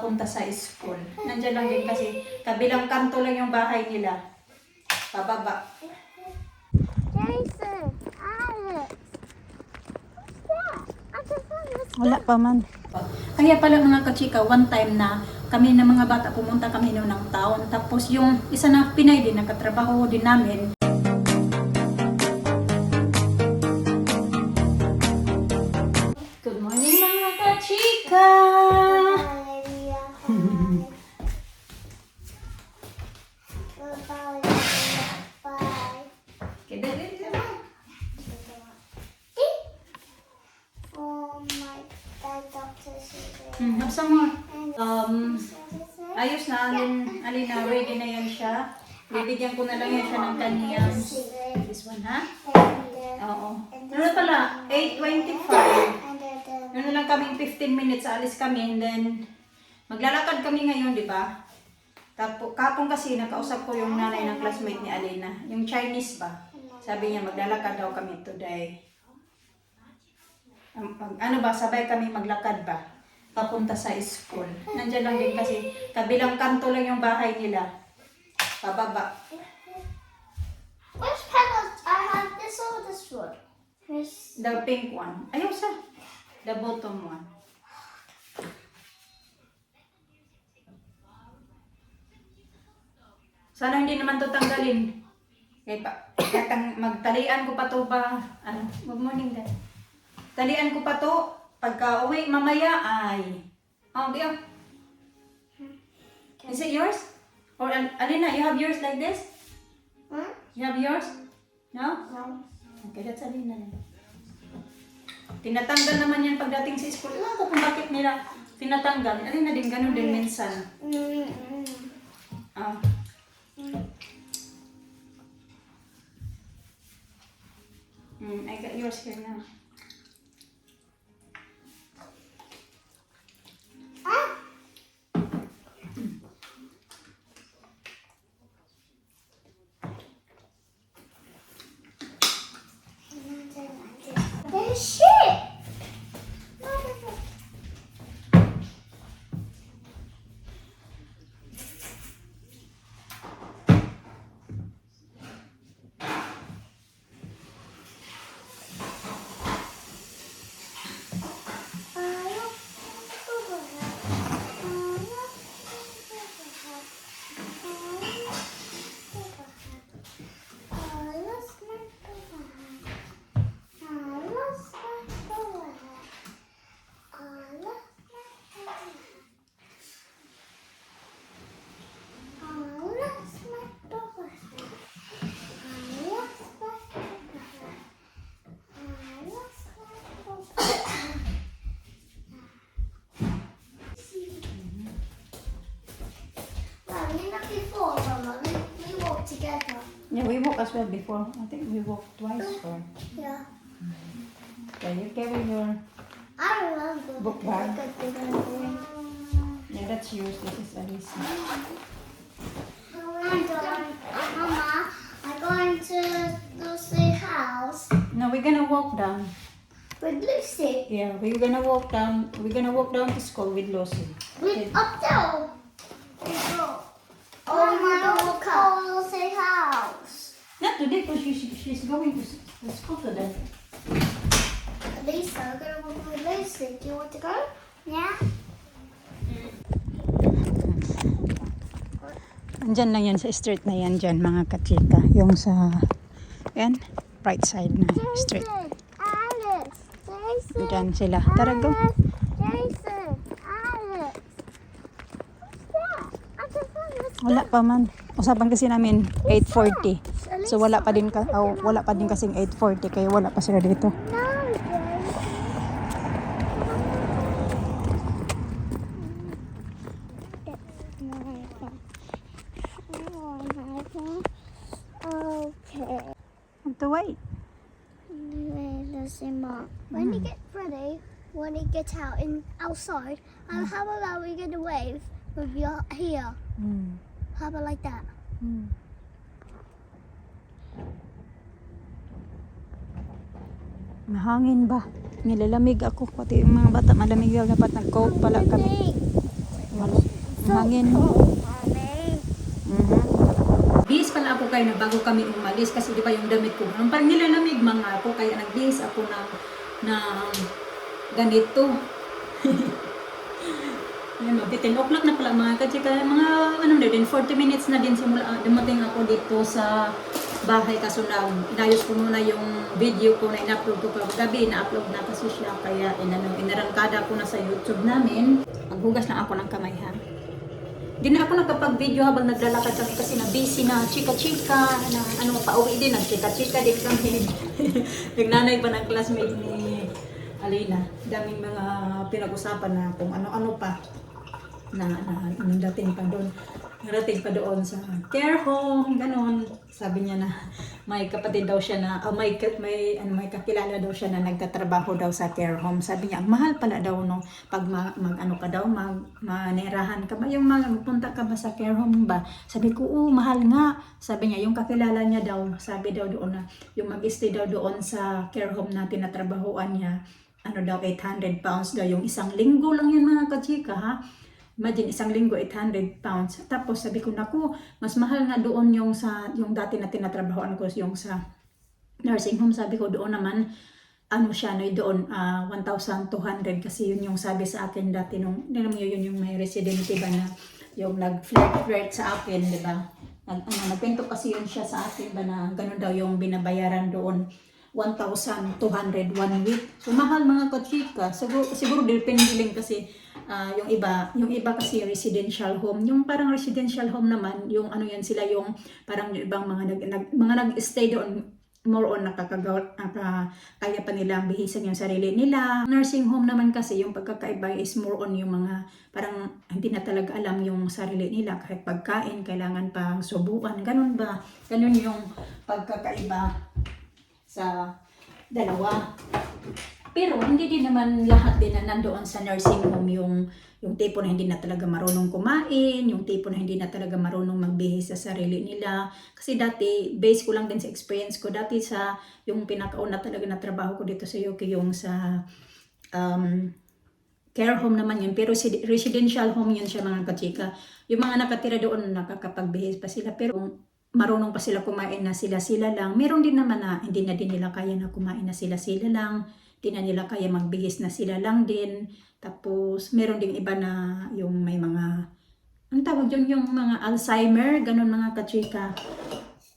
papunta sa school. Nandiyan lang din kasi kabilang kanto lang yung bahay nila. Pababa. Jason, Alex. What's that? I just found this. Wala pa man. Kaya pala mga kachika, one time na kami na mga bata pumunta kami noon ng town. Tapos yung isa na Pinay din, nakatrabaho din namin. Good morning mga kachika! Okay, dali naman. Hapsa mo. Ayos na, Alina, ready na yan siya. Bibigyan ko na lang yan siya ng kaniyang. This one, ha? Oo. Ano pala? 8:25. Ano lang kaming 15 minutes, alis kami, and then maglalakad kami ngayon, di ba? Tapos, kapong kasi nakausap ko yung nanay ng classmate ni Alina, yung Chinese ba? Sabi niya, maglalakad daw kami today. Ano ba, sabay kami maglakad ba? Papunta sa school. Nandiyan lang din kasi kabilang kanto lang yung bahay nila. Pababa. Which pedals? I have this or this one? This. The pink one. Ayaw sa. The bottom one. Sana hindi naman to tanggalin. Okay pa. Magtalian ko pa to ba? Ano? Good morning, Dad. Talian ko pa to. Pagka uwi mamaya ay. Oh, Bio. Is it yours? Or Alina, you have yours like this? Huh? You have yours? No? No. Okay, that's Alina. Tinatanggal naman yan pagdating sa school. Ewan ko kung bakit nila tinatanggal. Alina din, ganun din minsan. Ah. I got yours here now. There's shit. Before, Mama, we walked together. Yeah, we walked as well before. I think we walked twice. Or... Yeah. Yeah, you carry your... I remember. Book bag. I remember. Yeah, that's yours. This is Alisa. Mama, I'm going to Lucy's house No, we're gonna walk down. with Lucy. Yeah, we're gonna walk down. We're gonna walk down to school with Lucy. With up there. Oh, my walk up Lucy's house. Not today, because she's going to school today. Lisa, we're going to walk with Lucy. Do you want to go? Yeah. Andyan lang yan sa street na yan dyan mga kachika. Yung sa, yan, right side na street. Jason, Alex, Jason. Andyan sila. Tara, go. Jason, Alex. What's that? I just found this. Wala pa man. Usapan kasi namin 8:40. So wala pa din kasing 8:40 kaya wala pa sila dito. No, okay. Have to wait. Let's see, Mom. When you get ready, when you get out outside, how about we get a wave with your here? How about like that? Mahangin ba? Nilalamig ako. Pati yung mga bata malamig daw. Dapat nag-coat pala kami. Ano? Hangin. Mommy. Bihis pala ako kayo na bago kami umalis kasi di ba yung damit ko. Parang nilalamig mga ako kaya nagbihis ako ng ganito. Ayan, magti 10 o'clock na pala mga kachika. Mga ano na din, 40 minutes na din simula dumating ako dito sa bahay kaso na inayos ko muna yung video ko na in-upload ko kagabi, na-upload na kasi siya kaya inarangkada ko na sa YouTube namin. Maghugas lang ako ng kamay ha. Hindi na ako nakapag-video habang naglalakad kami kasi na busy na chika-chika na ano pauwi din, nag-chika-chika din kami. Yung nanay pa ng classmate ni Alina, daming mga pinag-usapan na kung ano-ano pa na dating pa doon. Narating pa doon sa care home, ganon. Sabi niya na may kapatid daw siya na, may kakilala daw siya na nagtatrabaho daw sa care home. Sabi niya, ang mahal pala daw no, pag manirahan ka ba, yung magpunta ka ba sa care home ba? Sabi ko, mahal nga. Sabi niya, yung kakilala niya daw, sabi daw doon na, yung mag-stay daw doon sa care home na tinatrabahoan niya, ano daw, 800 pounds daw, yung isang linggo lang yun mga kachika ha. Imagine, isang linggo, 800 pounds. Tapos sabi ko, naku, mas mahal nga doon yung dati na tinatrabahoan ko, yung sa nursing home. Sabi ko, doon naman, ano siya, no, doon, 1,200 kasi yun yung sabi sa akin dati, yun yung may residente ba na, yung nag-flirt sa akin, di ba? Nagpinto kasi yun siya sa akin ba na, ganun daw yung binabayaran doon. 1,200 1 week. So mahal mga kachika. Siguro depende din kasi yung iba kasi residential home. Yung parang residential home naman, yung ano yan sila yung parang yung ibang mga nag-stay doon more on kaya pa nilang bihisan yung sarili nila. Nursing home naman kasi yung pagkakaiba is more on yung mga parang hindi na talaga alam yung sarili nila kahit pagkain kailangan pang subukan. Ganun ba? Ganun yung pagkakaiba sa dalawa. Pero hindi din naman lahat din na nandoon sa nursing home yung tipo na hindi na talaga marunong kumain, yung tipo na hindi na talaga marunong magbihis sa sarili nila. Kasi dati, base ko lang din sa experience ko, dati sa yung pinakauna talaga na trabaho ko dito sa UK, yung sa care home naman yun, pero residential home yun siya mga kachika. Yung mga nakatira doon, nakakapagbihis pa sila, pero marunong pa sila kumain na sila-sila lang. Meron din naman na hindi na din nila kaya na kumain na sila-sila lang. Hindi na nila kaya magbihis na sila lang din. Tapos, meron din iba na yung may mga, ang tawag yun, yung mga Alzheimer, ganun mga kachika.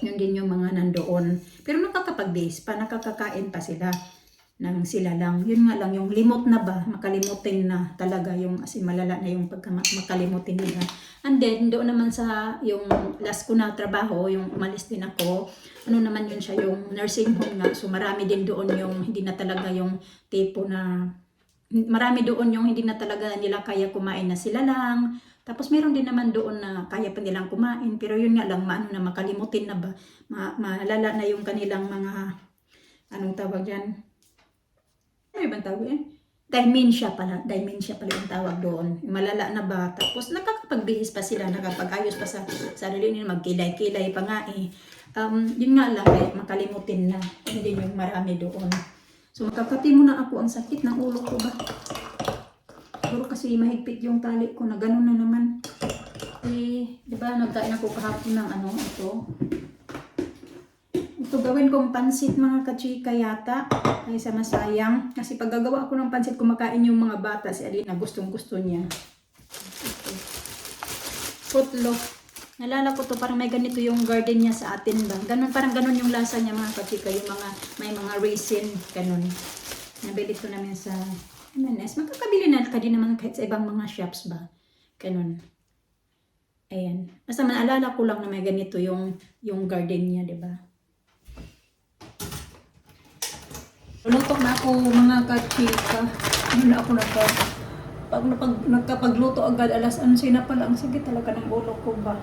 Yun din yung mga nandoon. Pero nakakapagbihis pa, nakakakain pa sila nang sila lang. Yun nga lang, yung limot na ba, makalimutin na talaga yung, as in, malala na yung makalimutin nila. And then, doon naman sa yung last ko na trabaho, yung umalis din ako, ano naman yun siya, yung nursing home nga. So, marami din doon yung hindi na talaga yung tipo na, marami doon yung hindi na talaga nila kaya kumain na sila lang. Tapos, meron din naman doon na kaya pa nilang kumain. Pero yun nga lang, maano na makalimutin na ba, malala na yung kanilang mga, anong tawag dyan? Ano ibang tawag yan? Dementia pala yung tawag doon. Malala na ba? Tapos nakakapagbihis pa sila, nakapag-ayos pa sa sarili nila, magkilay-kilay pa nga eh. Yun nga lang, makalimutin na. Hindi yung marami doon. So makakati muna ako, ang sakit ng ulo ko ba? Siguro kasi mahigpit yung tali ko na gano'n na naman. Eh, di ba nagkain ako kahapon ng ano, ito. Ito gawin kong pansit mga kachika yata. Ay sa masayang. Kasi pag gagawa ako ng pansit, kumakain yung mga bata. Si Alina gustong gusto niya. Okay. Putlo. Nalala ko to, parang may ganito yung garden niya sa atin ba. Ganun, parang ganun yung lasa niya mga kachika. Yung mga, may mga raisin. Ganun. Nabili ko namin sa M&S. Magkakabili na ka din naman kahit sa ibang mga shops ba. Ganun. Ayan. Basta naalala ko lang na may ganito yung garden niya, di ba? Luto na ako mga kachika. Ano na ako nagkapagluto agad alas 11 na pala. Ang sige talaga ng ulo ko ba.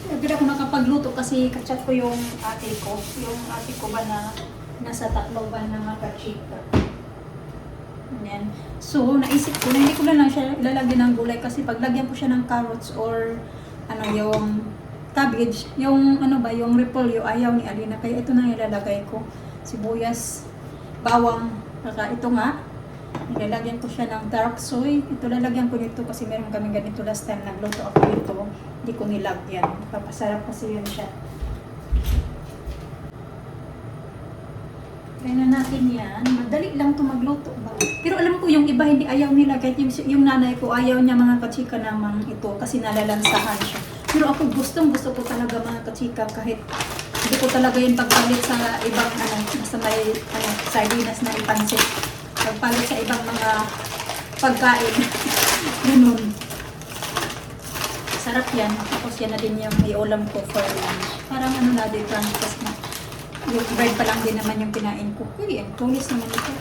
Agad ako nakapagluto kasi kachat ko yung ate ko. Yung ate ko ba na nasa Tacloban na mga kachika. Ayan. So, naisip ko na hindi ko lang siya lalagyan ng gulay kasi paglagyan ko siya ng carrots or ano yung cabbage, yung ano ba, yung repolyo, ayaw ni Alina. Kaya ito na ilalagay ko. Sibuyas, bawang, saka ito nga, Nilalagyan ko siya ng dark soy. Ito lalagyan ko nito kasi meron kami ganito last time. Nagluto ako dito. Hindi ko nilagyan. Papasarap kasi yun siya. Kaya na natin yan. Madali lang ito magluto ba? Pero alam ko yung iba hindi ayaw nila. Kahit yung nanay ko ayaw niya mga kachika namang ito kasi nalalansahan siya. Pero ako gusto ko talaga mga kachika kahit hindi ko talaga yung pagpalit sa ibang basta may sardinas na ipansit. Pagpalit sa ibang mga pagkain. Ganun. Sarap yan. Tapos yan na din yung iulam ko for lunch. Parang na din breakfast na. Yung bread pa lang din naman yung kinain ko. Uy, ang tulis naman ito.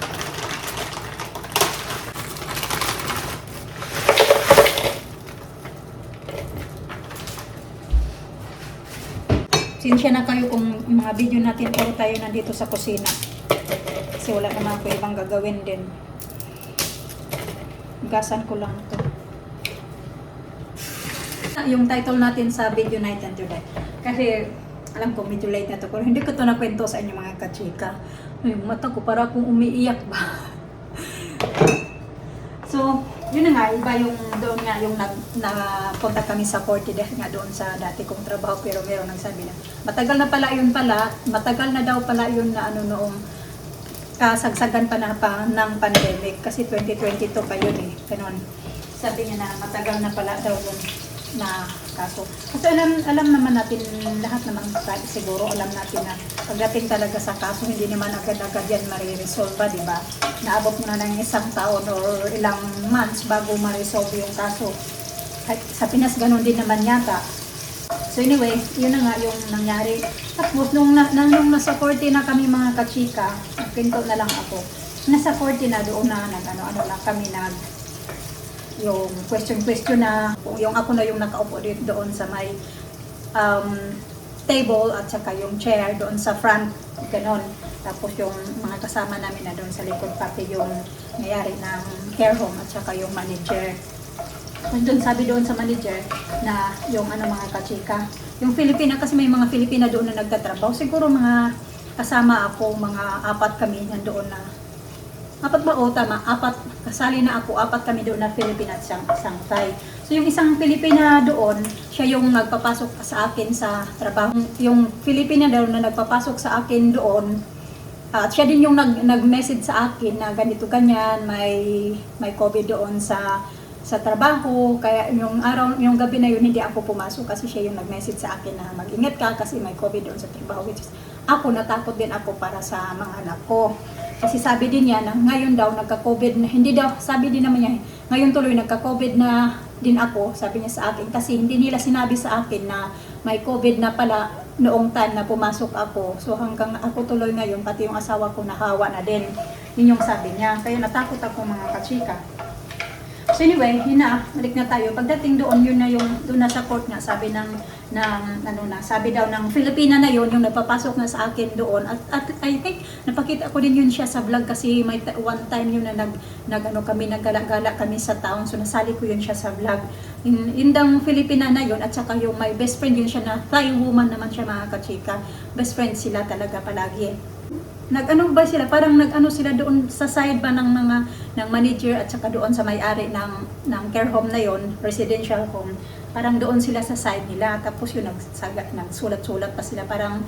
Sinsya na kayo kung yung mga video natin puro tayo nandito sa kusina. Kasi wala naman ko ibang gagawin din. Gasan ko lang ito. Yung title natin sa video natin today. Kasi alam ko medyo late na to. Pero hindi ko ito nakwento sa inyo mga kachika. Yung mata ko para akong umiiyak ba. So, yun na nga, iba yung doon nga yung napunta kami sa 40 days nga doon sa dati kong trabaho pero meron nagsabi na matagal na matagal na daw pala yun na noong kasagsagan pa ng pandemic kasi 2022 pa yun eh, ganun. Sabi niya na matagal na pala daw yun na kaso. Kasi alam naman natin lahat naman siguro alam natin na pagdating talaga sa kaso hindi naman agad-agad yan mariresolve, di ba? Naabot mo na ng isang taon or ilang months bago ma-resolve yung kaso. At sa Pinas ganun din naman yata. So anyway, yun na nga yung nangyari. Tapos nung nasa 40 na kami mga kachika, pinto na lang ako. Nasa 40 na doon na ano lang kami yung question na yung ako na yung nakaupo doon sa may table at saka yung chair doon sa front, ganon. Tapos yung mga kasama namin na doon sa likod, pati yung nangyari ng care home at saka yung manager. Doon sabi doon sa manager na yung mga kachika, yung Filipina, kasi may mga Filipina doon na nagtatrabaho, siguro mga kasama ako, mga 4 kami nandoon na 4 ba? O tama, 4. Kasali na ako, 4 kami doon na Filipina at isang Thai. So yung isang Filipina doon, siya yung nagpapasok sa akin sa trabaho. Yung Filipina daw na nagpapasok sa akin doon, at siya din yung nag-message sa akin na ganito ganyan, may COVID doon sa trabaho. Kaya yung gabi na yun hindi ako pumasok kasi siya yung nag-message sa akin na mag-ingat ka kasi may COVID doon sa trabaho. Which is, ako natakot din ako para sa mga anak ko. Kasi sabi din niya na ngayon daw nagka-COVID na, hindi daw, sabi din naman niya, ngayon tuloy nagka-COVID na din ako, sabi niya sa akin. Kasi hindi nila sinabi sa akin na may COVID na pala noong time na pumasok ako. So hanggang ako tuloy ngayon, pati yung asawa ko nahawa na din. Yun yung sabi niya. Kaya natakot ako mga kachika. So anyway, yun na, balik na tayo. Pagdating doon, yun na yung, doon na sa court nga, sabi sabi daw ng Filipina na yun, yung nagpapasok na sa akin doon. At I think, napakita ko din yun siya sa vlog kasi may one time yun na naggala-gala kami sa town. So nasali ko yun siya sa vlog. Yun daw Filipina na yun, at saka yung my best friend yun siya na Thai woman naman siya mga kachika. Best friend sila talaga palagi. Parang sila doon sa side ba ng manager at saka doon sa may-ari ng care home na yon, residential home. Parang doon sila sa side nila. Tapos yun nagsulat-sulat pa sila. Parang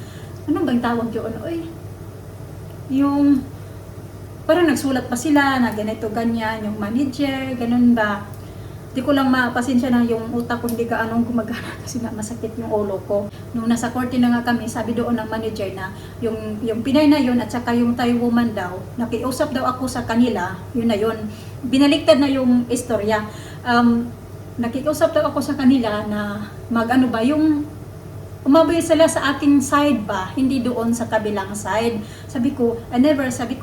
anong bang tawag yun? Yung parang nagsulat pa sila na ganito ganyan yung manager, ganun ba? Di ko lang mapasensya na yung utak ko hindi ka gumagana kasi nga masakit yung ulo ko. Nung nasa 40 na nga kami, sabi doon ng manager na yung Pinay na yun at saka yung Thai woman daw, nakiusap daw ako sa kanila, yun na yun. Binaliktad na yung istorya. Nakiusap daw ako sa kanila na yung umabay sila sa aking side ba, hindi doon sa kabilang side. Sabi ko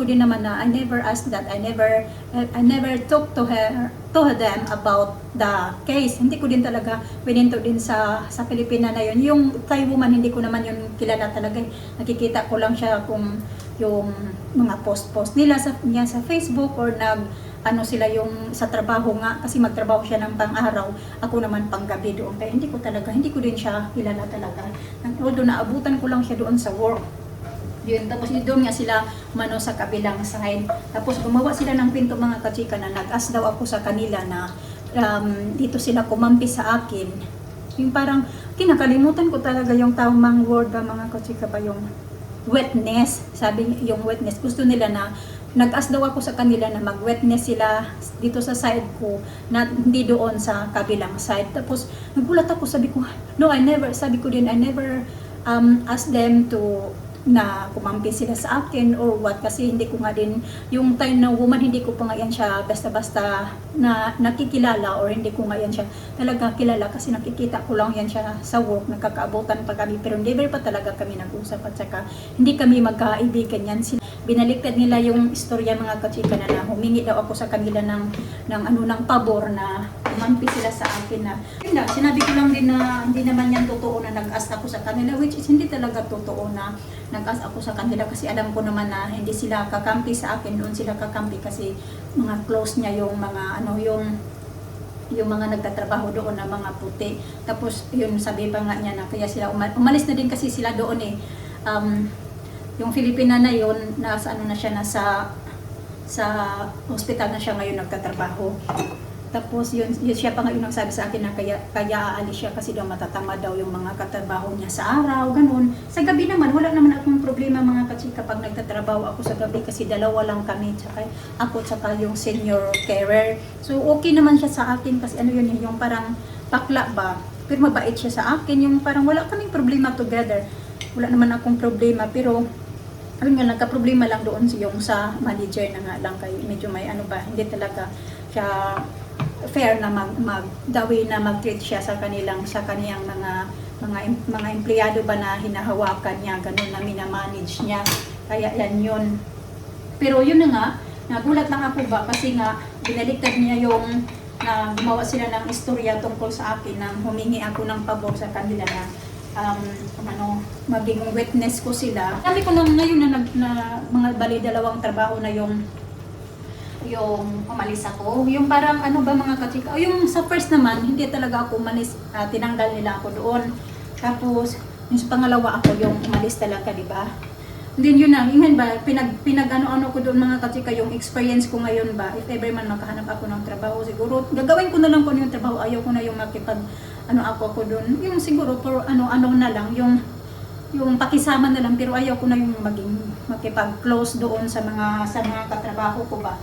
din naman na I never asked that. I never talked to them about the case. Hindi ko din talaga pininto din sa Pilipina na yun. Yung Thai woman, hindi ko naman yun kilala talaga. Nakikita ko lang siya kung yung mga post nila sa Facebook or sila yung sa trabaho nga kasi magtrabaho siya ng pang-araw, ako naman pang-gabi doon. Kaya hindi ko din siya kilala talaga. Although naabutan ko lang siya doon sa work. Yun, tapos yun doon nga sila mano sa kabilang side. Tapos gumawa sila ng pinto mga kachika na nag-ask daw ako sa kanila na dito sila kumampi sa akin. Yung parang kinakalimutan ko talaga yung tamang word ba mga kachika pa yung wetness. Sabi yung wetness, gusto nila na nag-ask daw ako sa kanila na mag-wetness sila dito sa side ko na hindi doon sa kabilang side. Tapos nagulat ako, sabi ko, no, sabi ko din, I never ask them to na kumampi sila sa akin or what, kasi hindi ko nga din yung time na woman, hindi ko pa nga yan siya basta-basta na nakikilala or hindi ko nga yan siya talaga kilala kasi nakikita ko lang yan siya sa work, nagkakaabutan pa kami pero never pa talaga kami nag-usap at saka hindi kami magkaibigan yan. Binaliktad nila yung istorya mga kachika na humingi daw ako sa kanila ng pabor na kumampi sila sa akin na yun lang, sinabi ko lang din na hindi naman yan totoo na nag-ask ako sa kanila, which is hindi talaga totoo na nag-ask ako sa kanila kasi alam ko naman na hindi sila kakampi sa akin, doon sila kakampi kasi mga close niya yung mga yung mga nagtatrabaho doon na mga puti. Tapos yun sabi pa nga niya na kaya sila umalis na din kasi sila doon yung Filipina na yun, nasa na siya, sa hospital na siya ngayon nagtatrabaho. Tapos yun siya pa nga yung nagsabi sa akin na kaya aalis siya kasi daw matatama daw yung mga katrabaho niya sa araw, ganun. Sa gabi naman, wala naman akong problema mga kachika pag nagtatrabaho ako sa gabi kasi dalawa lang kami, tsaka ako tsaka yung senior carer. So okay naman siya sa akin kasi yung parang bakla ba, pero mabait siya sa akin, yung parang wala kaming problema together. Wala naman akong problema, pero ayun nga, nagka-problema lang doon yung sa manager na nga lang kay medyo may hindi talaga siya fair na the way na mag-treat siya sa kaniyang mga empleyado ba na hinahawakan niya, ganun na minamanage niya. Kaya yan yun. Pero yun na nga, nagulat lang ako ba kasi nga binaliktad niya yung na gumawa sila ng istorya tungkol sa akin nang humingi ako ng pabor sa kanila na maging witness ko sila. Sabi ko lang ngayon na mga bali dalawang trabaho na yung umalis ako. Yung parang mga kachika. Yung sa first naman, hindi talaga ako umalis. Tinanggal nila ako doon. Tapos, yung sa pangalawa ako yung umalis talaga, di ba? Then yun na, yun ba, pinag-ano ko doon mga kachika, yung experience ko ngayon ba, if ever man makahanap ako ng trabaho, siguro, gagawin ko na lang kung yung trabaho, ayaw ko na yung ako doon, yung siguro, for na lang, yung pakisama na lang, pero ayaw ko na yung makipag-close doon sa mga katrabaho ko ba.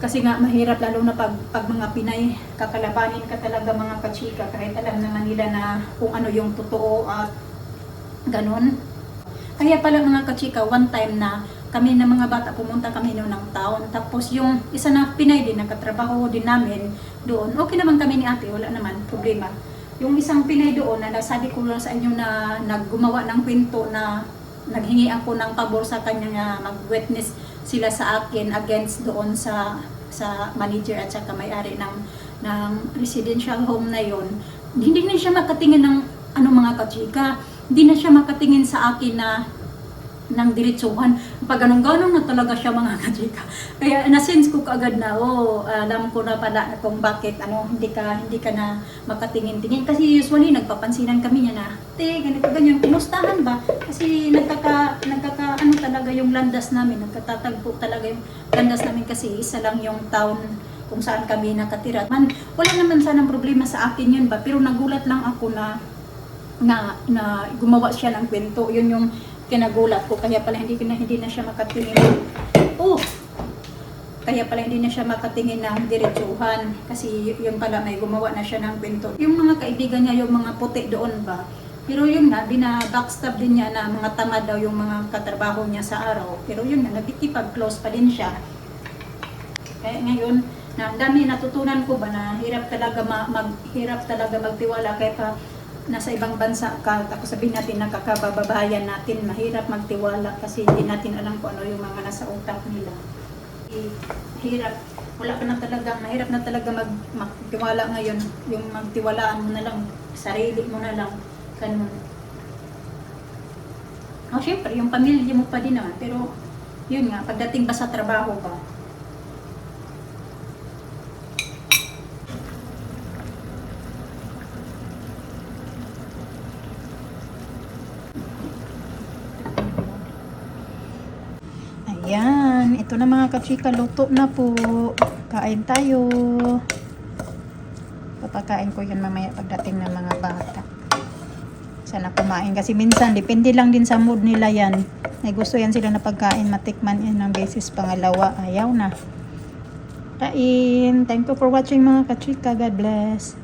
Kasi nga, mahirap lalo na pag mga Pinay, kakalabanin ka talaga mga kachika, kahit alam naman nila na kung ano yung totoo at ganun. Kaya pala mga kachika, one time na kami na mga bata, pumunta kami noon ng town. Tapos yung isa na Pinay din, nakatrabaho din namin doon. Okay naman kami ni ate, wala naman problema. Yung isang Pinay doon, na sabi ko lang sa inyo na naggumawa ng kwento na naghingi ako ng pabor sa kanya na mag-witness sila sa akin against doon sa manager at saka may-ari ng residential home na yon. Hindi na siya makatingin ng mga kachika. Hindi na siya makatingin sa akin ng diretsuhan. Pag ganun-ganun na talaga siya mga kachika. Kaya na-sense ko kaagad na, alam ko na pala kung bakit hindi ka na makatingin-tingin. Kasi usually nagpapansinan kami niya na, ganito ganyan, kumustahan ba? Kasi talaga yung landas namin, nagkatatagpo talaga yung landas namin kasi isa lang yung town kung saan kami nakatira. Wala naman sanang problema sa akin yun ba, pero nagulat lang ako na gumawa siya ng kwento. Yun yung kinagulat ko, kaya pala hindi na siya makatingin. Kaya pala hindi na siya makatingin ng diretsuhan kasi yun pala may gumawa na siya ng kwento. Yung mga kaibigan niya, yung mga puti doon ba, pero yun nga, bina-backstab din niya na mga tamad daw yung mga katrabaho niya sa araw. Pero yun nga, nagkikipag-close pa din siya. Kaya ngayon, ang dami natutunan ko ba na hirap talaga magtiwala kahit pa nasa ibang bansa ka, ako sabihin natin nakakababayan natin, mahirap magtiwala kasi hindi natin alam kung ano yung mga nasa utak nila. Mahirap na talaga magtiwala ngayon, yung magtiwalaan mo na lang, sarili mo na lang, ganun. Syempre, yung pamilya mo pa din naman, pero yun nga, pagdating ba sa trabaho ba, Ayan, ito na mga kachika, luto na po. Kain tayo. Papakain ko yan mamaya pagdating ng mga bata. Sana kumain kasi minsan, depende lang din sa mood nila yan. May gusto yan sila na pagkain, matikman yan ng beses pangalawa, ayaw na. Kain. Thank you for watching mga kachika. God bless.